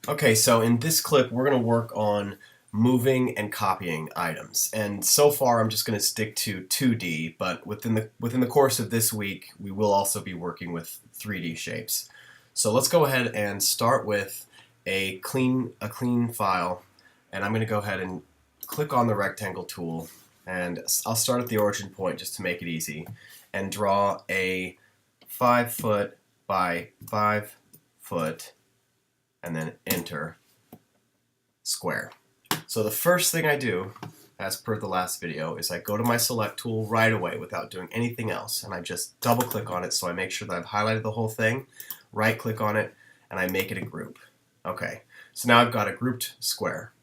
Okay, so in this clip, we're going to work on moving and copying items. And so far, I'm just going to stick to 2D, but within the course of this week, we will also be working with 3D shapes. So let's go ahead and start with a clean file, and I'm going to go ahead and click on the rectangle tool, and I'll start at the origin point just to make it easy, and draw a 5-foot by 5-foot and then enter square. So the first thing I do, as per the last video, is I go to my select tool right away without doing anything else, and I just double click on it so I make sure that I've highlighted the whole thing, right click on it, and I make it a group. Okay, so now I've got a grouped square.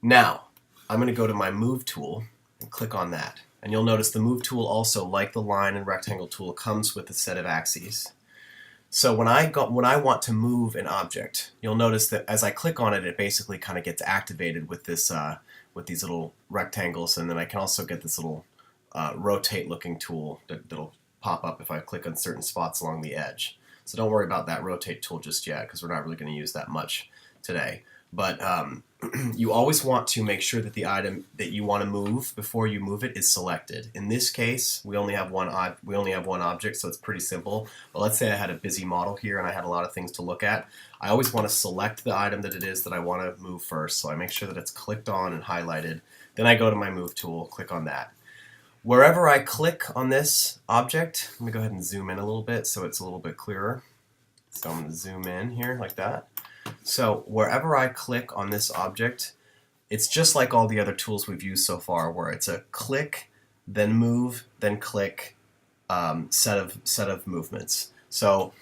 Now, I'm going to go to my move tool and click on that. And you'll notice the move tool also, like the line and rectangle tool, comes with a set of axes. So when I want to move an object, you'll notice that as I click on it, it basically kind of gets activated with this with these little rectangles, and then I can also get this little rotate-looking tool that'll pop up if I click on certain spots along the edge. So don't worry about that rotate tool just yet, because we're not really going to use that much today. But you always want to make sure that the item that you want to move before you move it is selected. In this case, we only have one object, so it's pretty simple. But let's say I had a busy model here and I had a lot of things to look at. I always want to select the item that it is that I want to move first, so I make sure that it's clicked on and highlighted. Then I go to my move tool, click on that. Wherever I click on this object, let me go ahead and zoom in a little bit so it's a little bit clearer. So I'm going to zoom in here like that. So wherever I click on this object, it's just like all the other tools we've used so far, where it's a click, then move, then click set of movements. So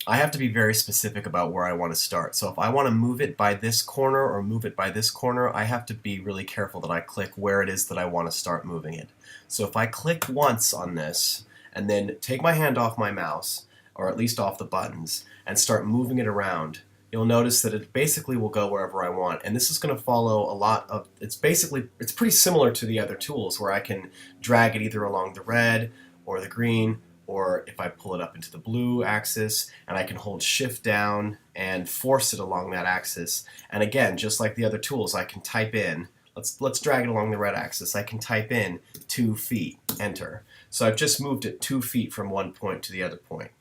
I have to be very specific about where I want to start. So if I want to move it by this corner or move it by this corner, I have to be really careful that I click where it is that I want to start moving it. So if I click once on this and then take my hand off my mouse, or at least off the buttons, and start moving it around, you'll notice that it basically will go wherever I want. And this is going to follow a lot of, it's pretty similar to the other tools where I can drag it either along the red or the green, or if I pull it up into the blue axis, and I can hold shift down and force it along that axis. And again, just like the other tools, I can type in, let's drag it along the red axis. I can type in 2 feet, enter. So I've just moved it 2 feet from one point to the other point.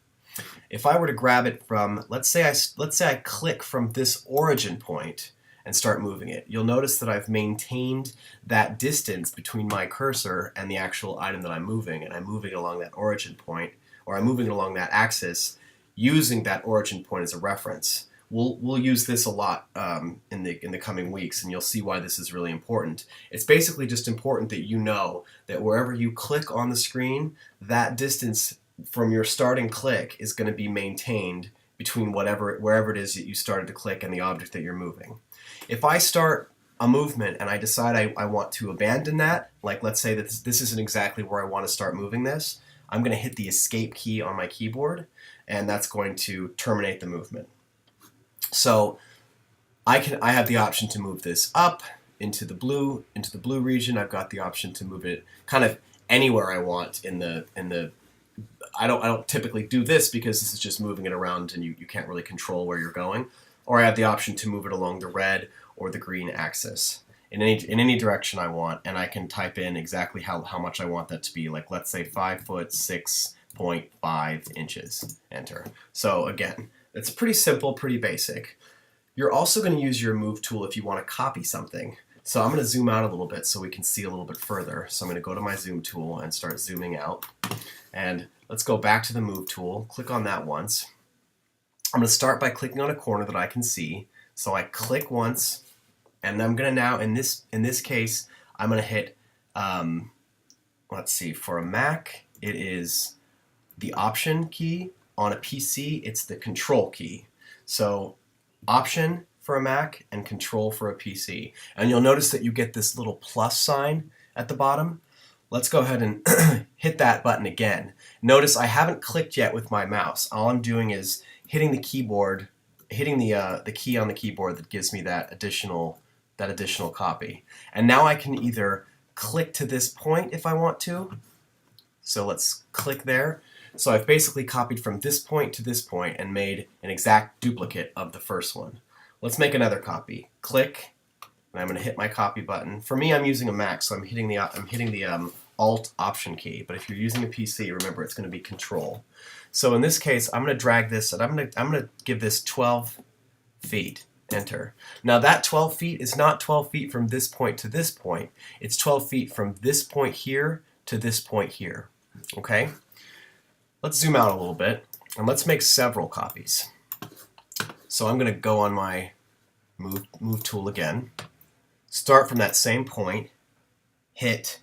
If I were to grab it from, let's say I click from this origin point and start moving it, you'll notice that I've maintained that distance between my cursor and the actual item that I'm moving, and I'm moving along that origin point, or I'm moving along that axis using that origin point as a reference. We'll use this a lot in the coming weeks, and you'll see why this is really important. It's basically just important that you know that wherever you click on the screen, that distance from your starting click is going to be maintained between wherever it is that you started to click and the object that you're moving. If I start a movement and I decide I want to abandon that, like let's say that this isn't exactly where I want to start moving this, I'm going to hit the escape key on my keyboard, and that's going to terminate the movement. So I have the option to move this up into the blue region. I've got the option to move it kind of anywhere I want in the I don't typically do this because this is just moving it around and you can't really control where you're going. Or I have the option to move it along the red or the green axis in any direction I want, and I can type in exactly how much I want that to be, like let's say 5 foot 6.5 inches, enter. So again, it's pretty simple, pretty basic. You're also going to use your move tool if you want to copy something. So I'm going to zoom out a little bit so we can see a little bit further. So I'm going to go to my zoom tool and start zooming out. And let's go back to the move tool, click on that once. I'm going to start by clicking on a corner that I can see. So I click once, and I'm going to now, in this case, I'm going to hit, let's see, for a Mac, it is the Option key. On a PC, it's the Control key. So Option for a Mac and Control for a PC. And you'll notice that you get this little plus sign at the bottom. Let's go ahead and hit that button again. Notice I haven't clicked yet with my mouse. All I'm doing is hitting the keyboard, hitting the key on the keyboard that gives me that additional copy. And now I can either click to this point if I want to. So let's click there. So I've basically copied from this point to this point and made an exact duplicate of the first one. Let's make another copy. Click, and I'm going to hit my copy button. For me, I'm using a Mac, so I'm hitting the Alt Option key. But if you're using a PC, remember it's going to be Control. So in this case, I'm going to drag this, and I'm going to give this 12 feet. Enter. Now that 12 feet is not 12 feet from this point to this point. It's 12 feet from this point here to this point here. Okay? Let's zoom out a little bit, and let's make several copies. So I'm going to go on my move tool again, start from that same point, hit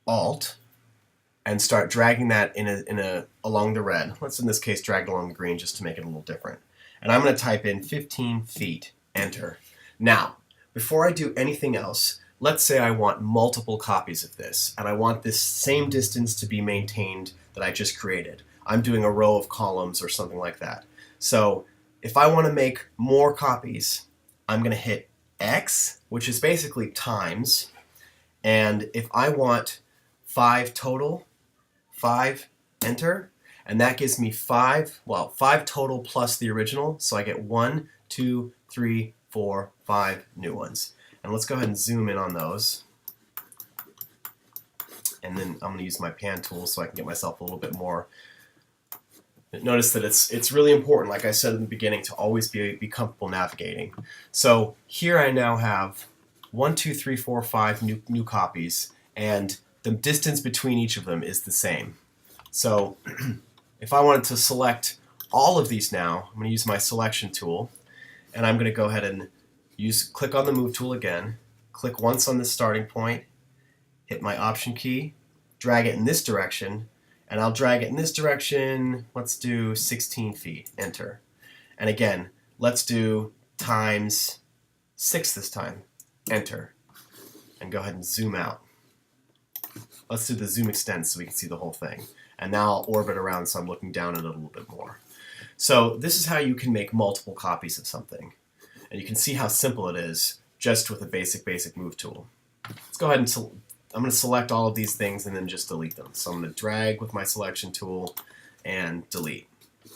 Alt, and start dragging that along the red. Let's in this case drag it along the green just to make it a little different. And I'm going to type in 15 feet, enter. Now, before I do anything else, let's say I want multiple copies of this, and I want this same distance to be maintained that I just created. I'm doing a row of columns or something like that. So if I want to make more copies, I'm going to hit X, which is basically times, and if I want 5 total, 5, enter, and that gives me 5 total plus the original, so I get 1, 2, 3, 4, 5 new ones. And let's go ahead and zoom in on those. And then I'm going to use my pan tool so I can get myself a little bit more. Notice that it's really important, like I said in the beginning, to always be comfortable navigating. So here I now have 1, 2, 3, 4, 5 new copies, and the distance between each of them is the same. So if I wanted to select all of these now, I'm going to use my selection tool, and I'm going to go ahead and click on the move tool again, click once on this starting point, hit my option key, drag it in this direction, and I'll drag it in this direction. Let's do 16 feet, enter. And again, let's do times 6 this time, enter. And go ahead and zoom out. Let's do the zoom extend so we can see the whole thing. And now I'll orbit around so I'm looking down at it a little bit more. So this is how you can make multiple copies of something. And you can see how simple it is just with a basic move tool. Let's go ahead and I'm going to select all of these things and then just delete them. So I'm going to drag with my selection tool and delete.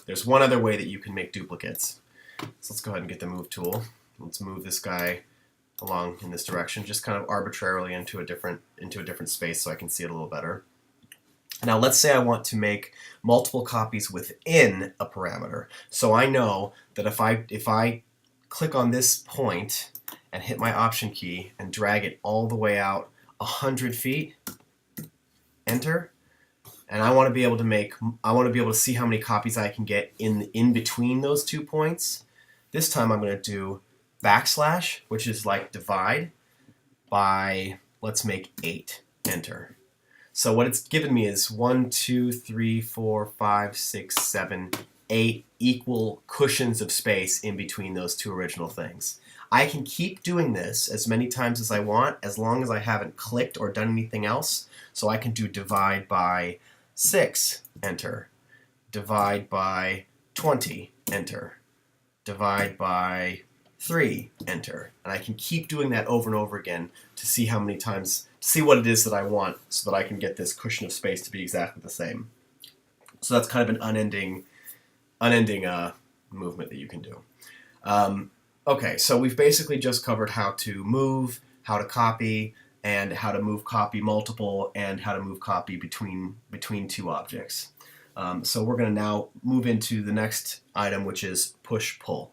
There's one other way that you can make duplicates. So let's go ahead and get the move tool. Let's move this guy along in this direction, just kind of arbitrarily into a different space so I can see it a little better. Now let's say I want to make multiple copies within a parameter. So I know that if I click on this point and hit my option key and drag it all the way out 100 feet, enter, and I want to be able to see how many copies I can get in between those 2 points. This time I'm going to do backslash, which is like divide by, let's make 8, enter. So what it's given me is 1, 2, 3, 4, 5, 6, 7, 8 equal cushions of space in between those 2 original things. I can keep doing this as many times as I want, as long as I haven't clicked or done anything else. So I can do divide by 6, enter. Divide by 20, enter. Divide by 3, enter. And I can keep doing that over and over again to see how many times, to see what it is that I want so that I can get this cushion of space to be exactly the same. So that's kind of an unending movement that you can do. Okay, so we've basically just covered how to move, how to copy, and how to move copy multiple, and how to move copy between 2 objects. So we're going to now move into the next item, which is push-pull.